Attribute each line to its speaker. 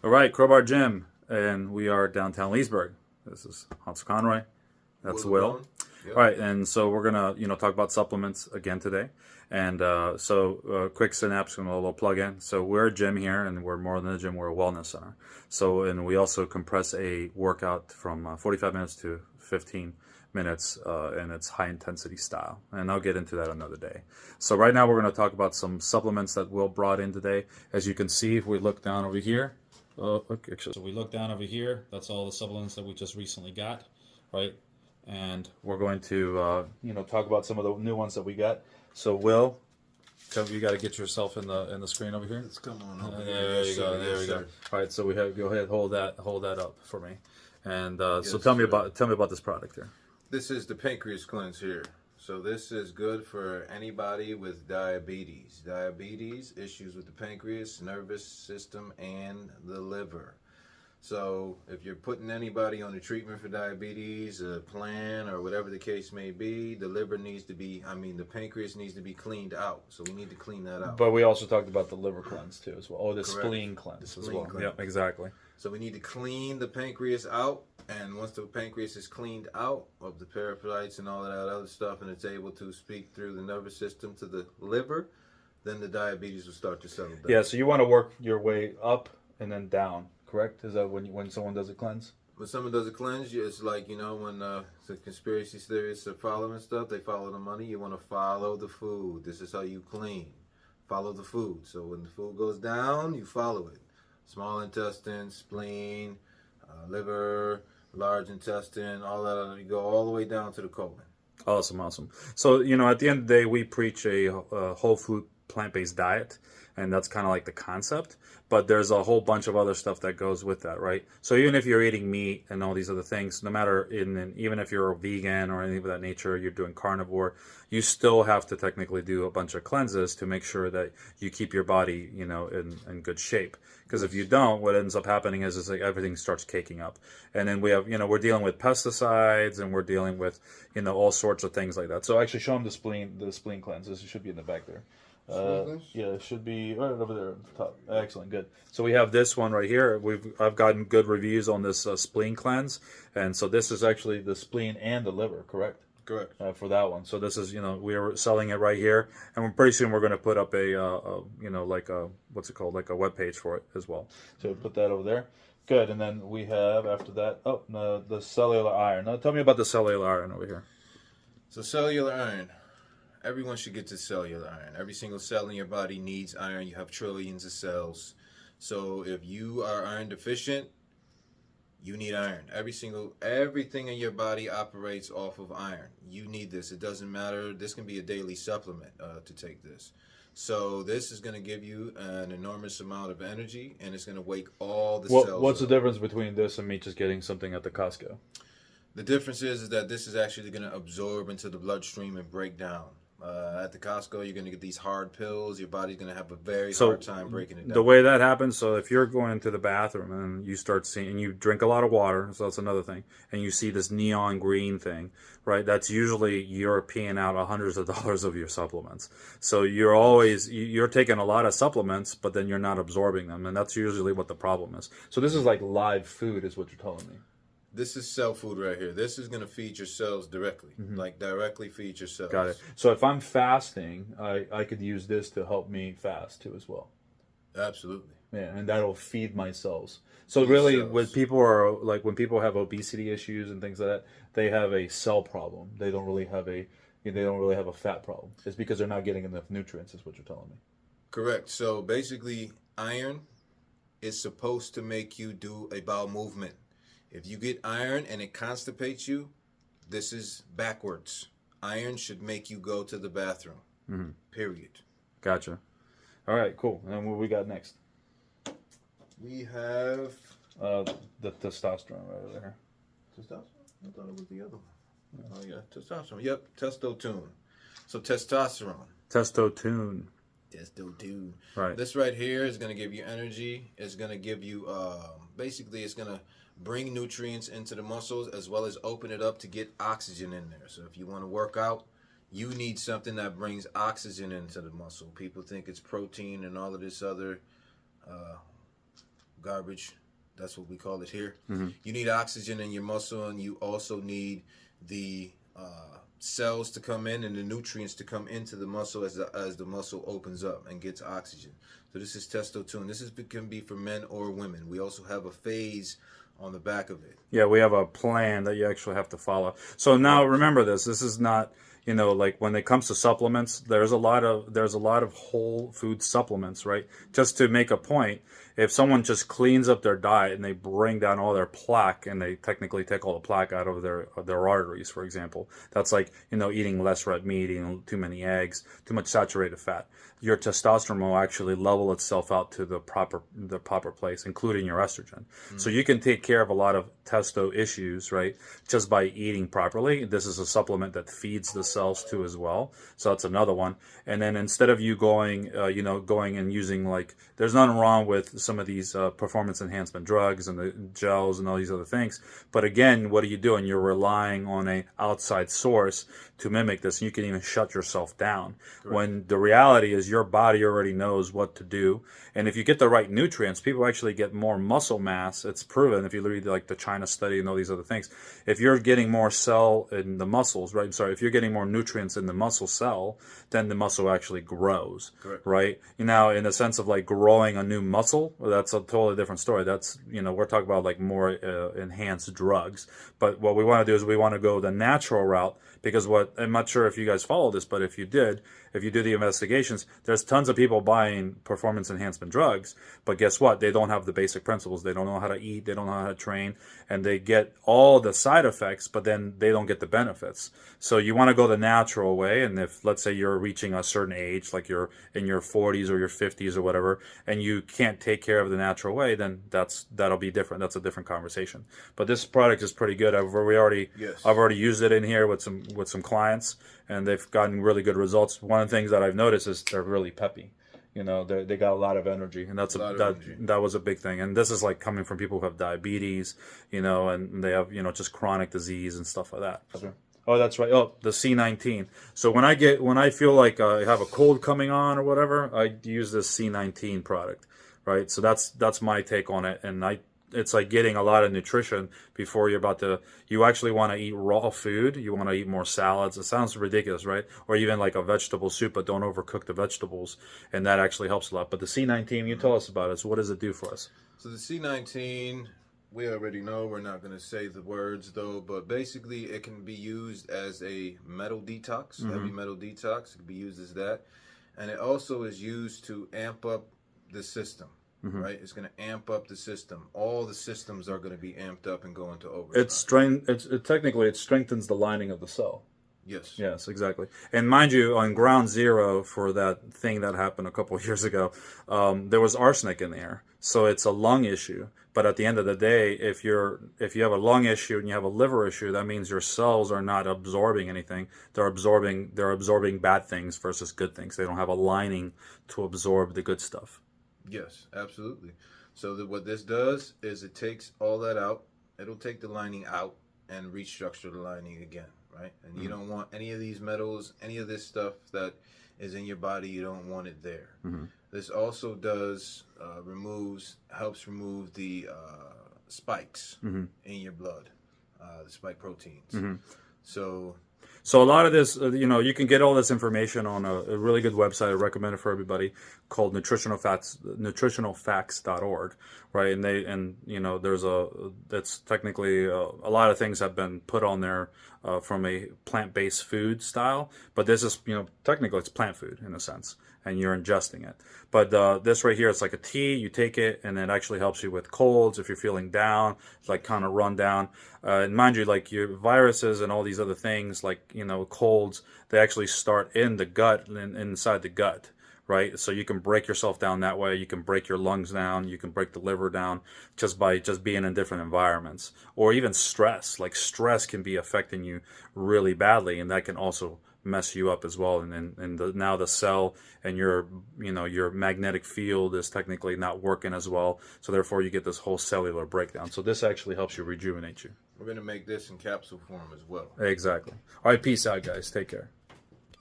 Speaker 1: All right, Crowbar Gym, and we are downtown Leesburg. This is Hans Conroy. That's Will.
Speaker 2: Going? Yep.
Speaker 1: All right, and so we're gonna talk about supplements again today, and quick synapse and a little plug in. So we're a gym here, and we're more than a gym. We're a wellness center. So and we also compress a workout from 45 minutes to 15 minutes, and it's high intensity style. And I'll get into that another day. So right now we're going to talk about some supplements that Will brought in today. As you can see, if we look down over here. Okay, so we look down over here. That's all the supplements that we just recently got, right? And we're going to, talk about some of the new ones that we got. So, Will, you got to get yourself in the screen over here.
Speaker 2: Let's come on over
Speaker 1: There,
Speaker 2: here.
Speaker 1: you go. There we go. All right, so we have go ahead, hold that up for me. And so
Speaker 2: Yes,
Speaker 1: tell me
Speaker 2: sir.
Speaker 1: about this product here.
Speaker 2: This is the pancreas cleanse here. So this is good for anybody with diabetes. Diabetes, issues with the pancreas, nervous system, and the liver. So if you're putting anybody on a treatment for diabetes, a plan, or whatever the case may be, the pancreas needs to be cleaned out. So we need to clean that out.
Speaker 1: But we also talked about the liver cleanse too as well. Oh, the
Speaker 2: Correct.
Speaker 1: spleen cleanse
Speaker 2: The
Speaker 1: as
Speaker 2: spleen
Speaker 1: well.
Speaker 2: cleanse.
Speaker 1: Yep, exactly.
Speaker 2: So we need to clean the pancreas out, and once the pancreas is cleaned out of the parasites and all of that other stuff, and it's able to speak through the nervous system to the liver, then the diabetes will start to settle down.
Speaker 1: Yeah, so you want to work your way up and then down, correct? Is that when someone does a cleanse?
Speaker 2: When someone does a cleanse, it's like, when the conspiracy theorists are following stuff, they follow the money. You want to follow the food. This is how you clean. Follow the food. So when the food goes down, you follow it. Small intestine, spleen, liver, large intestine, all that. You go all the way down to the colon.
Speaker 1: Awesome. So, at the end of the day, we preach a whole food, plant-based diet, and that's kind of like the concept. But there's a whole bunch of other stuff that goes with that, right? So even if you're eating meat and all these other things, no matter even if you're a vegan or anything of that nature, you're doing carnivore, you still have to technically do a bunch of cleanses to make sure that you keep your body, in good shape. Because if you don't, what ends up happening is like everything starts caking up. And then we have, we're dealing with pesticides and we're dealing with, all sorts of things like that. So actually show them the spleen cleanse. This should be in the back there. Yeah, it should be right over there at the top. Excellent, good. So we have this one right here. I've gotten good reviews on this spleen cleanse, and so this is actually the spleen and the liver, correct?
Speaker 2: Correct.
Speaker 1: For that one. So this is, we are selling it right here, and we're pretty soon we're going to put up like a what's it called, like a web page for it as well. So put that over there. Good, and then we have after that, the cellular iron. Now tell me about the cellular iron over here.
Speaker 2: So cellular iron. Everyone should get to cellular iron. Every single cell in your body needs iron. You have trillions of cells. So if you are iron deficient, you need iron. Everything in your body operates off of iron. You need this. It doesn't matter. This can be a daily supplement to take this. So this is going to give you an enormous amount of energy, and it's going to wake all the cells
Speaker 1: What's
Speaker 2: up.
Speaker 1: the difference between this and me just getting something at the Costco?
Speaker 2: The difference is that this is actually going to absorb into the bloodstream and break down. At the Costco, you're going to get these hard pills. Your body's going to have a very hard time breaking it down.
Speaker 1: The way that happens, so if you're going to the bathroom and you start seeing, and you drink a lot of water, so that's another thing, and you see this neon green thing, right? That's usually you're peeing out hundreds of dollars of your supplements. So you're taking a lot of supplements, but then you're not absorbing them, and that's usually what the problem is. So this is like live food, is what you're telling me.
Speaker 2: This is cell food right here. This is going to feed your cells directly. Like directly feed your cells.
Speaker 1: Got it. So if I'm fasting, I could use this to help me fast too as well.
Speaker 2: Absolutely.
Speaker 1: Yeah, and that'll feed my cells. So really, when people have obesity issues and things like that, they have a cell problem. They don't really have a fat problem. It's because they're not getting enough nutrients, is what you're telling me.
Speaker 2: Correct. So basically, iron is supposed to make you do a bowel movement. If you get iron and it constipates you, this is backwards. Iron should make you go to the bathroom. Period.
Speaker 1: Gotcha. All right, cool. And then what we got next?
Speaker 2: We have
Speaker 1: The testosterone right over there.
Speaker 2: testosterone. I thought it was the other one. Oh yeah, testosterone. Yep, testosterone. So testosterone.
Speaker 1: Testosterone.
Speaker 2: Testosterone.
Speaker 1: Right.
Speaker 2: This right here is going to give you energy. It's going to give you basically it's going to bring nutrients into the muscles as well as open it up to get oxygen in there. So if you want to work out, you need something that brings oxygen into the muscle. People think it's protein and all of this other garbage. That's what we call it here. You need oxygen in your muscle, and you also need the cells to come in and the nutrients to come into the muscle as the muscle opens up and gets oxygen. So this is testosterone. This can be for men or women. We also have a phase on the back of it.
Speaker 1: Yeah, we have a plan that you actually have to follow. So now remember this. This is not, like when it comes to supplements, there's a lot of whole food supplements, right? Just to make a point, if someone just cleans up their diet and they bring down all their plaque and they technically take all the plaque out of their arteries, for example, that's like, eating less red meat, eating too many eggs, too much saturated fat. Your testosterone will actually level itself out to the proper place, including your estrogen. So you can take care of a lot of testo issues, right, just by eating properly. This is a supplement that feeds the cells too as well. So that's another one. And then instead of you going and using, like, there's nothing wrong with some of these performance enhancement drugs and the gels and all these other things. But again, what are you doing? You're relying on an outside source to mimic this. And you can even shut yourself down. Correct. When the reality is your body already knows what to do. And if you get the right nutrients, people actually get more muscle mass. It's proven if you read like the China study and all these other things. If you're getting more cell in the muscles, right? I'm sorry, if you're getting more nutrients in the muscle cell, then the muscle actually grows. Correct. Right? Now, in the sense of like growing a new muscle, well, that's a totally different story. That's, we're talking about like more enhanced drugs. But what we want to do is we want to go the natural route, because I'm not sure if you guys follow this, but if you do the investigations, there's tons of people buying performance enhancement drugs, but guess what? They don't have the basic principles. They don't know how to eat. They don't know how to train, and they get all the side effects, but then they don't get the benefits. So you want to go the natural way, and if, let's say, you're reaching a certain age, like you're in your 40s or your 50s or whatever, and you can't take care of the natural way, then that'll be different. That's a different conversation. But this product is pretty good. I've already used it in here with some clients, and they've gotten really good results. One of the things that I've noticed is they're really peppy. They got a lot of energy, and that was a big thing. And this is like coming from people who have diabetes, and they have just chronic disease and stuff like that. Okay. Oh, that's right. Oh, the C19. So when I feel like I have a cold coming on or whatever, I use this C19 product, right? So that's my take on it, and it's like getting a lot of nutrition before you actually want to eat raw food. You want to eat more salads. It sounds ridiculous, right? Or even like a vegetable soup, but don't overcook the vegetables. And that actually helps a lot. But the C19, you tell us about it. So what does it do for us?
Speaker 2: So the C19, we already know. We're not going to say the words though, but basically it can be used as a metal detox, heavy metal detox. It can be used as that. And it also is used to amp up the system. Right, it's going to amp up the system. All the systems are going to be amped up and go into overdrive.
Speaker 1: It strengthens the lining of the cell.
Speaker 2: Yes,
Speaker 1: exactly. And mind you, on ground zero for that thing that happened a couple of years ago, there was arsenic in the air. So it's a lung issue. But at the end of the day, if you have a lung issue and you have a liver issue, that means your cells are not absorbing anything. They're absorbing bad things versus good things. They don't have a lining to absorb the good stuff.
Speaker 2: Yes, absolutely. So what this does is it takes all that out. It'll take the lining out and restructure the lining again, right? And you don't want any of these metals, any of this stuff that is in your body, you don't want it there. This also helps remove the spikes in your blood, the spike proteins.
Speaker 1: So a lot of this, you can get all this information on a really good website. I recommend it for everybody, called nutritionalfacts.org, right? And that's technically a lot of things have been put on there from a plant-based food style, but this is, technically it's plant food in a sense, and you're ingesting it. But this right here, it's like a tea. You take it, and it actually helps you with colds if you're feeling down, like kind of run down. And mind you, like your viruses and all these other things, like colds, they actually start in the gut and inside the gut, right? So you can break yourself down that way. You can break your lungs down. You can break the liver down just by being in different environments. Or even stress. Like stress can be affecting you really badly, and that can also mess you up as well. And now the cell and your magnetic field is technically not working as well. So therefore you get this whole cellular breakdown. So this actually helps you rejuvenate you.
Speaker 2: We're going to make this in capsule form as well.
Speaker 1: Exactly. All right, peace out, guys. Take care.